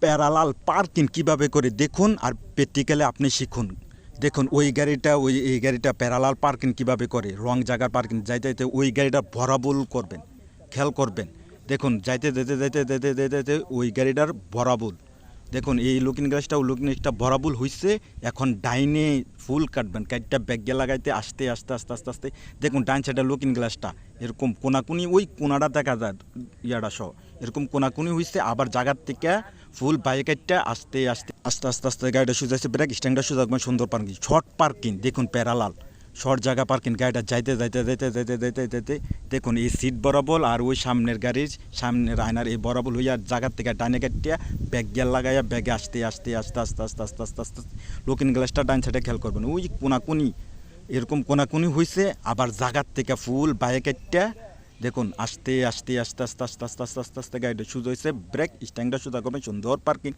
Parallel parking কিভাবে করে দেখুন আর প্র্যাকটিক্যালি আপনি শিখুন। দেখুন ওই গাড়িটা এই গাড়িটা প্যারালাল পার্কিং কিভাবে করে, রং জায়গার পার্কিং যাইতে যাইতে ওই গাড়িটা বরাবর করবেন, খেয়াল করবেন। দেখুন যাইতে যেতে যেতে যেতে যেতে যেতে ওই গাড়িটার বরাবর দেখুন এই লুকিং গ্লাসটা বরাবর হইছে। এখন ডাইনে ফুল কাটবেন, কাটটা ব্যাগে লাগাইতে আস্তে আস্তে আস্তে আস্তে আস্তে দেখুন ডাইন সাইডে লুকিং গ্লাসটা এরকম কোনাকুনি ওই কোনাটা দেখা যায় ইয়াটা সহ এরকম কোনাকুনি হইছে। আবার জায়গার থেকে ফুল বাইক কাটটা আস্তে আস্তে আস্তে আস্তে আস্তে গাড়িটা সোজাইছে, ব্রেক স্ট্যান্ডটা সোজা একদম সুন্দর পার্কিং, শর্ট পার্কিং দেখুন প্যারালাল শর্ট জায়গা পার্কিং। গাড়িটা যাইতে যাইতে যাইতে যাইতে যাইতে যাইতে দেখুন এই সিট বরাবর আর ওই সামনের গাড়ির সামনের আয়নার এই বরাবর হইয়া জায়গার থেকে ডাইনে কাটিয়া ব্যাগ গিয়ার লাগাইয়া ব্যাগে আস্তে আস্তে আস্তে আস্তে আস্তে আস্তে আস্তে আস্তে লুকিং গ্লাসটা ডাইন সাইডে খেয়াল করবেন। ওই কোনাকুনি এরকম কোনাকুনি হয়েছে। আবার জায়গার থেকে ফুল বাইক কাটটা দেখুন আস্তে আস্তে আস্তে আস্তে আস্তে আস্তে আস্তে আস্তে আস্তে গাড়িটা সোজা হয়েছে, ব্রেক স্ট্যান্ডটা সোজা করবেন, সুন্দর পার্কিং।